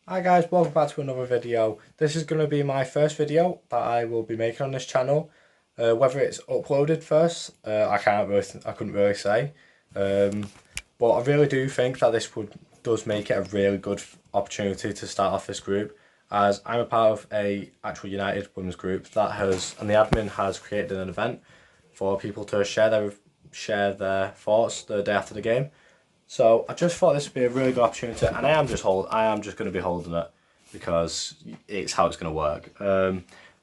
Hi guys, welcome back to another video. This is going to be my first video that I will be making on this channel. Whether it's uploaded first, I couldn't really say. But I really do think that does make it a really good opportunity to start off this group, as I'm a part of a actual United women's group and the admin has created an event for people to share their thoughts the day after the game. So I just thought this would be a really good opportunity, and I am just going to be holding it because it's how it's going to work.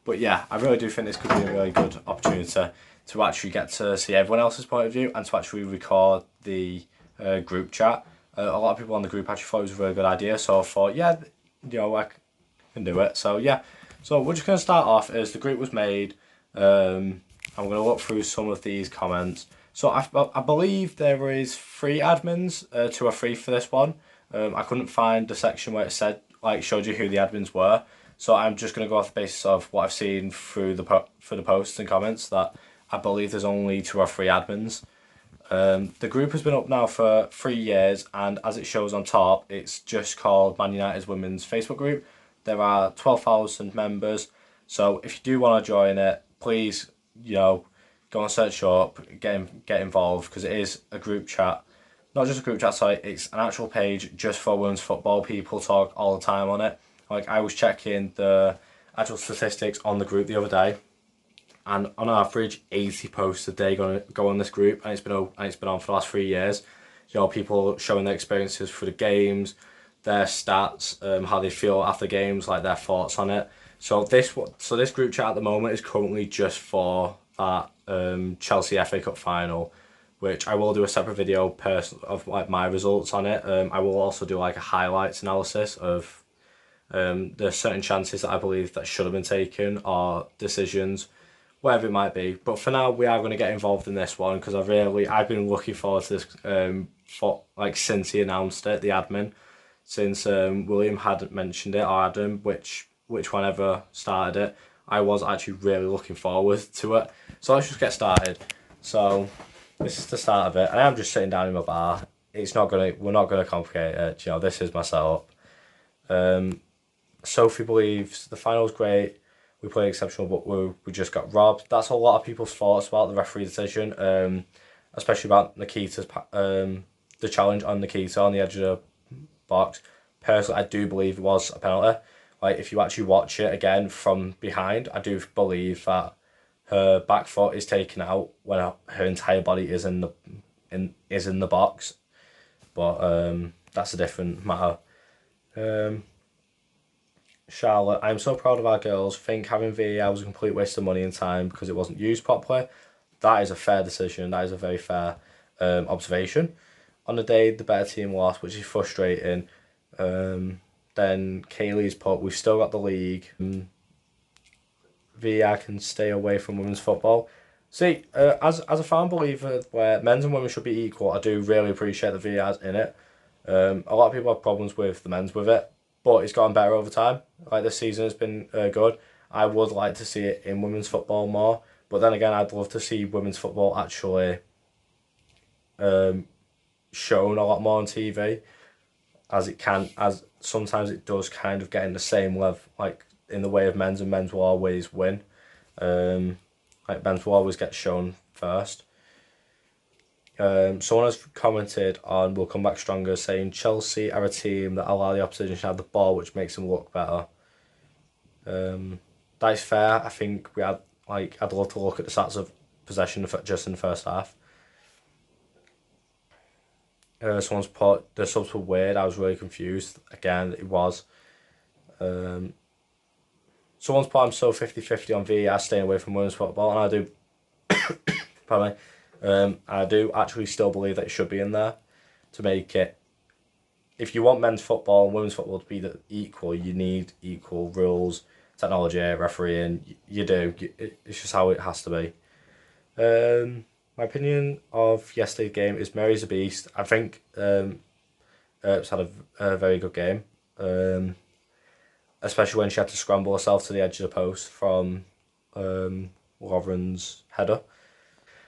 But yeah, I really do think this could be a really good opportunity to actually get to see everyone else's point of view and to actually record the group chat. A lot of people on the group actually thought it was a really good idea, so I thought, yeah, I can do it. So yeah, so we're just going to start off as the group was made. I'm going to look through some of these comments. So I believe there is 3 admins, 2 or 3 for this one. I couldn't find the section where it said, showed you who the admins were. So I'm just going to go off the basis of what I've seen through the posts and comments, that I believe there's only 2 or 3 admins. The group has been up now for 3 years, and as it shows on top, it's just called Man United's Women's Facebook group. There are 12,000 members, so if you do want to join it, please, go and search up, get involved, because it is a group chat. Not just a group chat site, it's an actual page just for women's football. People talk all the time on it. Like, I was checking the actual statistics on the group the other day, and on average 80 posts a day go on this group, and it's been on for the last 3 years. People showing their experiences through the games, their stats, how they feel after games, like their thoughts on it. So this group chat at the moment is currently just for that Chelsea FA Cup final, which I will do a separate video of like my results on it. I will also do like a highlights analysis of the certain chances that I believe that should have been taken, or decisions, whatever it might be. But for now, we are going to get involved in this one because I've been looking forward to this for like since he announced it, the admin, since William hadn't mentioned it, or Adam, which one ever started it. I was actually really looking forward to it. So let's just get started. So this is the start of it. And I am just sitting down in my bar. We're not gonna complicate it. This is my setup. Sophie believes the final's great. We played exceptional, but we just got robbed. That's a lot of people's thoughts about the referee decision, especially about Nikita's the challenge on Nikita on the edge of the box. Personally, I do believe it was a penalty. Like, if you actually watch it again from behind, I do believe that her back foot is taken out when her entire body is in the box. But that's a different matter. Charlotte, I'm so proud of our girls. Think having VAR was a complete waste of money and time because it wasn't used properly. That is a fair decision. That is a very fair observation. On the day the better team lost, which is frustrating. Then Kaylee's put, we've still got the league. VAR can stay away from women's football. See, as a fan believer where men's and women should be equal, I do really appreciate the VAR's in it. A lot of people have problems with the men's with it, but it's gotten better over time. Like, this season has been good. I would like to see it in women's football more, but then again, I'd love to see women's football actually shown a lot more on TV, as sometimes it does kind of get in the same level, like in the way of men's, and men's will always win. Like, men's will always get shown first. Someone has commented on We'll Come Back Stronger, saying Chelsea are a team that allow the opposition to have the ball, which makes them look better. That is fair. I think I'd love to look at the stats of possession just in the first half. Someone's put the subs were weird. I was really confused. Again, it was. Someone's put I'm so 50-50 on VAR staying away from women's football, and I do. Pardon me. I do actually still believe that it should be in there to make it. If you want men's football and women's football to be equal, you need equal rules, technology, refereeing. You do. It's just how it has to be. My opinion of yesterday's game is Mary's a beast. I think Earps had a very good game, especially when she had to scramble herself to the edge of the post from Lovren's header.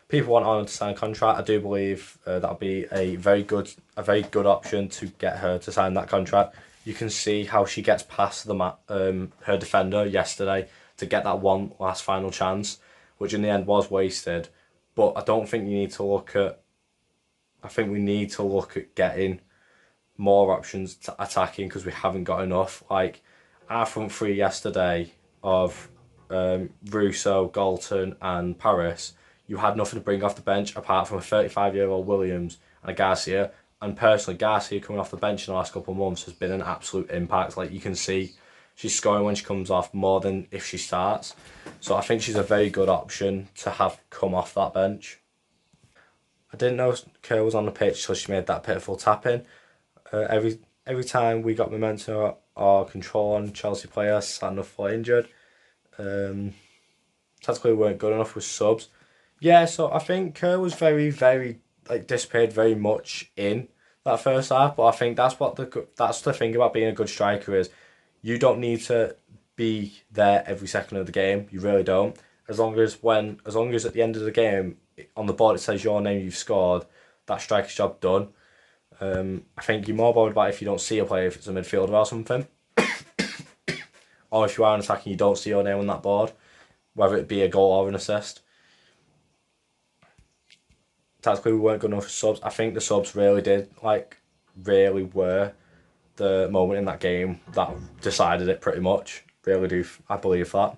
People want Arnold to sign a contract. I do believe that'll be a very good option to get her to sign that contract. you can see how she gets past her defender yesterday to get that one last final chance, which in the end was wasted. But I don't think you need to look at. I think we need to look at getting more options to attacking because we haven't got enough. Like our front three yesterday of Russo, Galton, and Paris, you had nothing to bring off the bench apart from a 35-year-old Williams and a Garcia. And personally, Garcia coming off the bench in the last couple of months has been an absolute impact. Like you can see, she's scoring when she comes off more than if she starts. So I think she's a very good option to have come off that bench. I didn't know Kerr was on the pitch till she made that pitiful tap in. Every time we got momentum or control on Chelsea players, Sandra fought injured. Tactically we weren't good enough with subs. Yeah, so I think Kerr was very like disappeared very much in that first half, but I think that's the thing about being a good striker is you don't need to be there every second of the game. You really don't. As long as at the end of the game on the board it says your name, you've scored, that striker's job done. I think you're more bothered about if you don't see a player, if it's a midfielder or something. Or if you are an attacking, you don't see your name on that board, whether it be a goal or an assist. Tactically, we weren't good enough for subs. I think the subs really were the moment in that game that decided it pretty much. Really do, I believe that.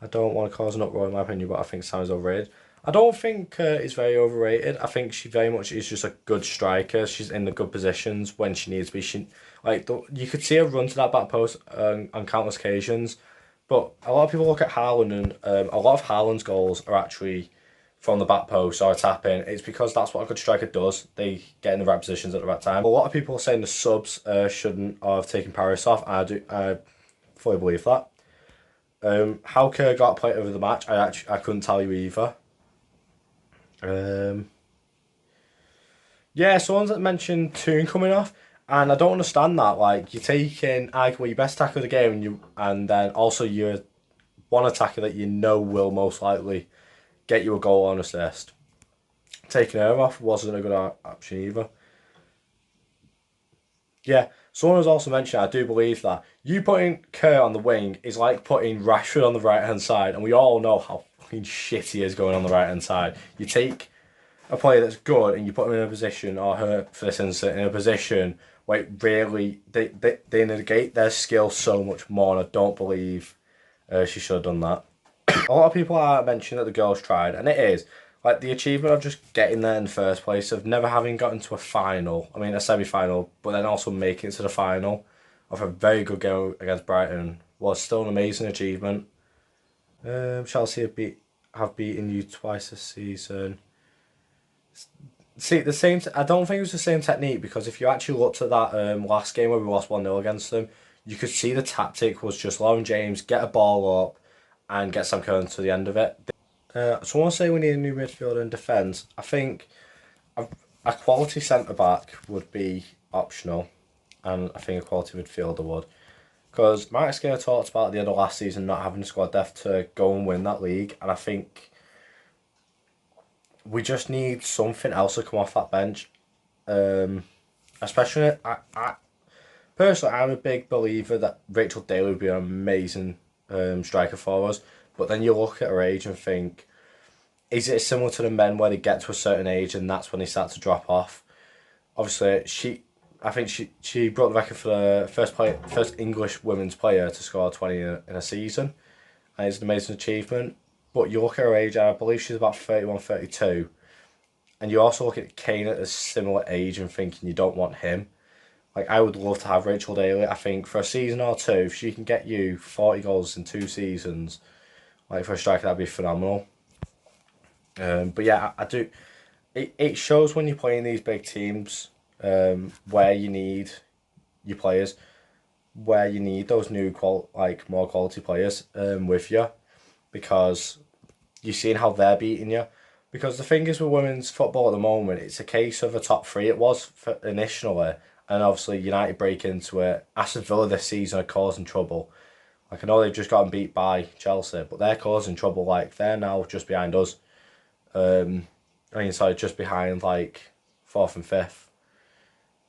I don't want to cause an uproar in my opinion, but I think Sam's overrated. I don't think is very overrated. I think she very much is just a good striker. She's in the good positions when she needs to be. You could see her run to that back post on countless occasions, but a lot of people look at Haaland and a lot of Haaland's goals are actually from the back post or a tap in. It's because that's what a good striker does. They get in the right positions at the right time. A lot of people are saying the subs shouldn't have taken Paris off. I fully believe that. How Kerr got played over the match, I couldn't tell you either. Um, yeah, someone's mentioned Toon coming off, and I don't understand that. Like you're taking arguably your best tackle of the game, and then also your one attacker that you know will most likely get you a goal or an assist. Taking her off wasn't a good option either. Yeah, someone has also mentioned, I do believe that you putting Kerr on the wing is like putting Rashford on the right hand side, and we all know how fucking shit he is going on the right hand side. You take a player that's good and you put him in a position, or her for this instance, in a position where it really they negate their skill so much more, and I don't believe she should have done that. A lot of people are mentioning that the girls tried, and it is like the achievement of just getting there in the first place, of never having gotten to a final. I mean, a semi-final, but then also making it to the final of a very good game against Brighton was still an amazing achievement. Chelsea have beaten you twice this season. See, the same. I don't think it was the same technique because if you actually looked at that last game where we lost 1-0 against them, you could see the tactic was just Lauren James get a ball up and get Sam Kerr to the end of it. So I want to say we need a new midfielder in defence. I think a quality centre back would be optional, and I think a quality midfielder would. Because Mark Skinner talked about at the end of last season not having squad depth to go and win that league, and I think we just need something else to come off that bench. Especially, personally, I'm a big believer that Rachel Daly would be an amazing striker for us. But then you look at her age and think, is it similar to the men where they get to a certain age and that's when they start to drop off? Obviously, I think she broke the record for the first English women's player to score 20 in a season, and it's an amazing achievement. But you look at her age, and I believe she's about 31, 32, and you also look at Kane at a similar age and thinking you don't want him. Like I would love to have Rachel Daly. I think for a season or two, if she can get you 40 goals in 2 seasons, like for a striker, that'd be phenomenal. But yeah, I do. It shows when you're playing these big teams, where you need your players, where you need those more quality players with you, because you're seeing how they're beating you. Because the thing is with women's football at the moment, it's a case of a top three. It was initially, and obviously United break into it. Aston Villa this season are causing trouble. Like I know they've just gotten beat by Chelsea, but they're causing trouble. Like they're now just behind us. I mean, sorry, just behind like 4th and 5th.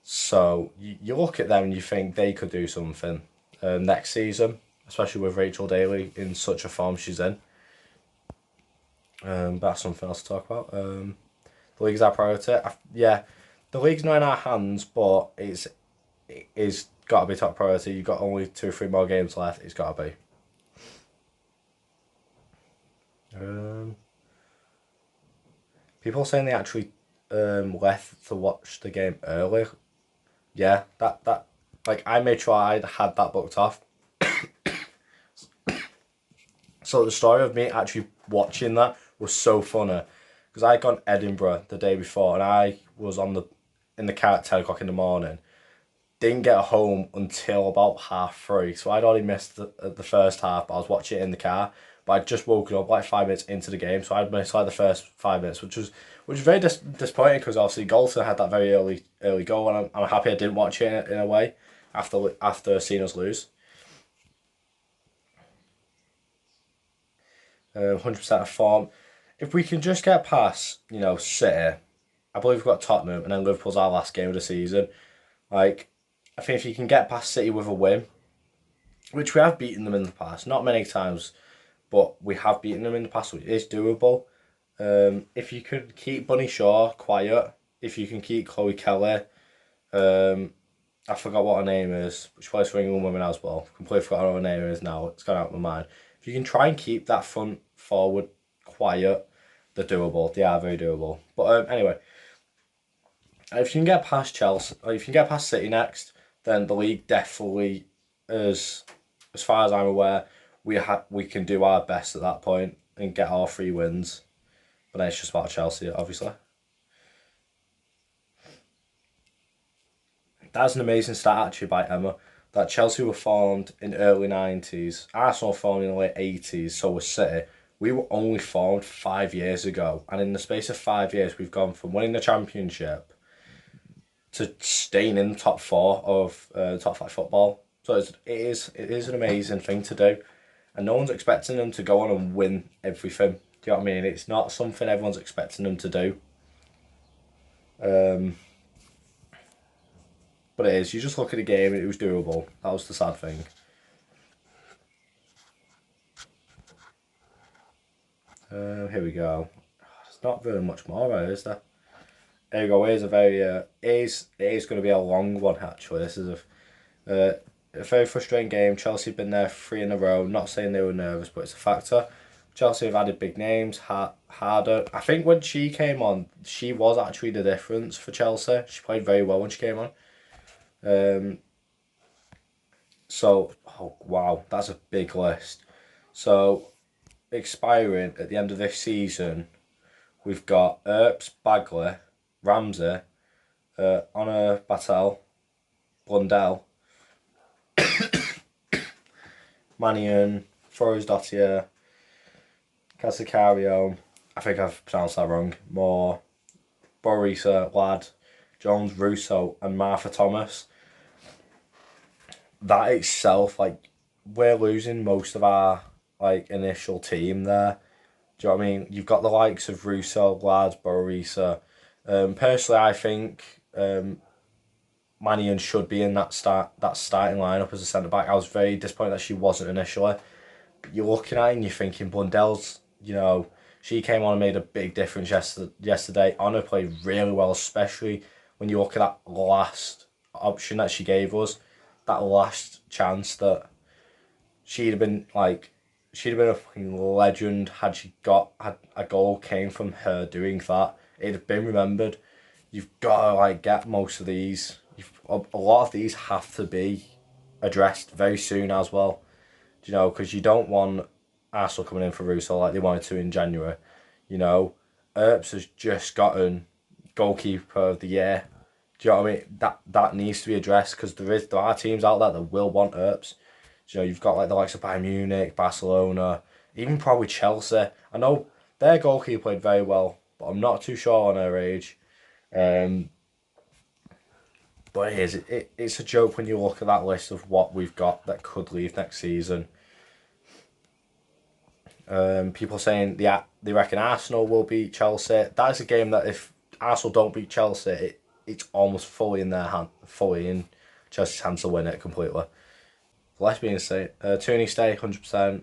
So you look at them and you think they could do something next season, especially with Rachel Daly in such a form she's in. But that's something else to talk about. The league's our priority. Yeah, the league's not in our hands, but it's got to be top priority. You've got only 2 or 3 more games left. It's got to be. People saying they actually left to watch the game early. Yeah, that like I made sure I had that booked off. So the story of me actually watching that was so funny because I'd gone Edinburgh the day before and I was in the car at 10 o'clock in the morning. Didn't get home until about 3:30, so I'd already missed the first half, but I was watching it in the car. But I'd just woken up like 5 minutes into the game, so I'd missed like the first 5 minutes, which was very disappointing because obviously Galton had that very early goal, and I'm happy I didn't watch it in a way after seeing us lose. 100% of form. If we can just get past, City, I believe we've got Tottenham, and then Liverpool's our last game of the season. Like, I think if you can get past City with a win, which we have beaten them in the past, not many times, but we have beaten them in the past, which is doable. If you could keep Bunny Shaw quiet, if you can keep Chloe Kelly, I forgot what her name is, but she plays for England Women as well. Completely forgot what her name is now, it's gone out of my mind. If you can try and keep that front forward quiet, they're doable. They are very doable. But anyway, if you can get past Chelsea, or if you can get past City next, then the league definitely is, as far as I'm aware, we can do our best at that point and get our 3 wins. But then it's just about Chelsea, obviously. That's an amazing stat actually by Emma. That Chelsea were formed in early 90s, Arsenal formed in the late 80s, so was City. We were only formed 5 years ago, and in the space of 5 years, we've gone from winning the championship to staying in the top 4 of top 5 football. So it is an amazing thing to do, and no one's expecting them to go on and win everything. Do you know what I mean? It's not something everyone's expecting them to do. But it is. You just look at the game and it was doable. That was the sad thing. Here we go. There's not very much more there, is there? There we go. Here's a very it is going to be a long one actually. This is a very frustrating game. Chelsea have been there 3 in a row. Not saying they were nervous, but it's a factor. Chelsea have added big names. Harder. I think when she came on, she was actually the difference for Chelsea. She played very well when she came on. So, oh wow, that's a big list. So, expiring at the end of this season, we've got Earps, Bagley, Ramsey, Honor Batel, Blundell, Mannion, Forrest Dottier, Casacario, I think I've pronounced that wrong, Moore, Borisa, Ladd, Jones, Russo, and Martha Thomas. That itself, like, we're losing most of our initial team there. Do you know what I mean? You've got the likes of Russo, Ladd, Borisa. Personally, I think Mannion should be in that starting lineup as a centre back. I was very disappointed that she wasn't initially. But you're looking at it and you're thinking Blundell's, she came on and made a big difference yesterday. Honor played really well, especially when you look at that last option that she gave us, that last chance that she'd have been a fucking legend had a goal came from her doing that. It'd have been remembered. You've got to get most of these. A lot of these have to be addressed very soon as well. Because you don't want Arsenal coming in for Russo like they wanted to in January. Earps has just gotten goalkeeper of the year. Do you know what I mean? That needs to be addressed because there are teams out there that will want Earps. You've got the likes of Bayern Munich, Barcelona, even probably Chelsea. I know their goalkeeper played very well, but I'm not too sure on her age. But it's a joke when you look at that list of what we've got that could leave next season. People saying they reckon Arsenal will beat Chelsea. That is a game that if Arsenal don't beat Chelsea, it's almost fully in their hand, fully in Chelsea's hands to win it completely. Let's be insane. Tooney stay 100%.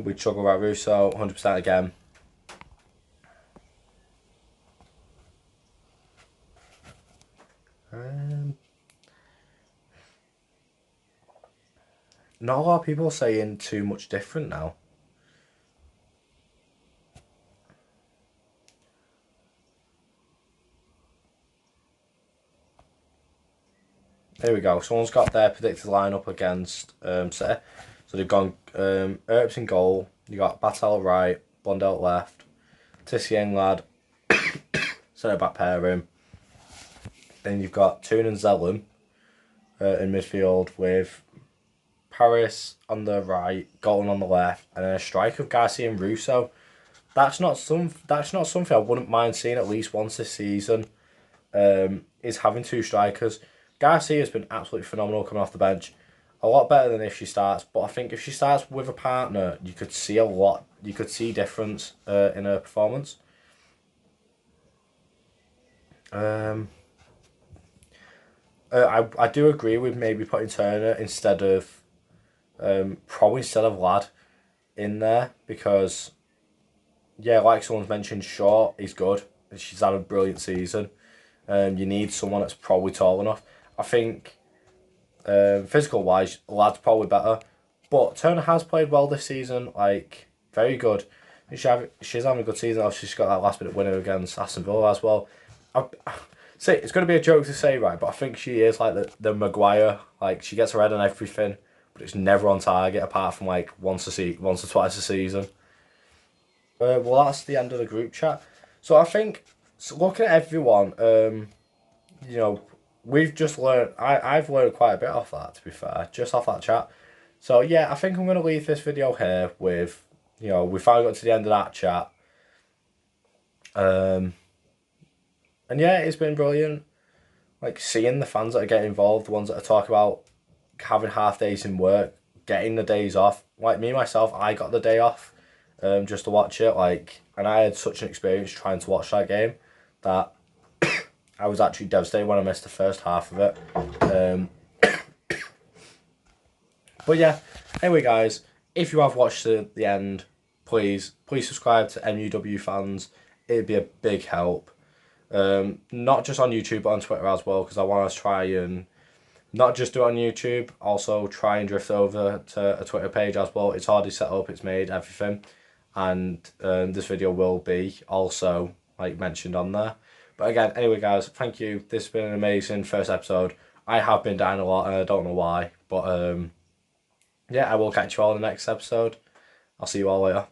We talk about Russo 100% again. Not a lot of people saying too much different now. Here we go. Someone's got their predicted lineup against City. So they've gone Earps in goal. You got Battel right, Blondell left, Tissieng lad, centre back pairing. Then you've got Toon and Zellum in midfield with Paris on the right, Golden on the left, and then a strike of Garcia and Russo. That's not something I wouldn't mind seeing at least once this season. Is having two strikers. Garcia has been absolutely phenomenal coming off the bench. A lot better than if she starts, but I think if she starts with a partner, you could see a lot. You could see difference in her performance. I do agree with maybe putting Turner instead of Lad in there because yeah, like someone's mentioned, Shaw is good. She's had a brilliant season. You need someone that's probably tall enough. I think physical wise, Lad's probably better. But Turner has played well this season, like very good. She's having a good season. She's got that last minute winner against Aston Villa as well. See, it's going to be a joke to say, right, but I think she is like the Maguire. Like she gets her head on everything, but it's never on target apart from like once or twice a season. Well, that's the end of the group chat. So I think, so looking at everyone, you know, we've just learned. I've learned quite a bit off that. To be fair, just off that chat. So yeah, I think I'm gonna leave this video here with, you know, we finally got to the end of that chat. And yeah, it's been brilliant. Like seeing the fans that are getting involved, the ones that are talking about having half days in work, getting the days off. Like me myself, I got the day off, just to watch it. Like, and I had such an experience trying to watch that game that I was actually devastated when I missed the first half of it. But yeah, anyway, guys, if you have watched the end, please subscribe to MUW Fans. It'd be a big help. Not just on YouTube, but on Twitter as well, because I want to try and not just do it on YouTube, also try and drift over to a Twitter page as well. It's already set up, it's made, everything. And this video will be also, like, mentioned on there. But again, anyway, guys, thank you. This has been an amazing first episode. I have been down a lot, and I don't know why. But, yeah, I will catch you all in the next episode. I'll see you all later.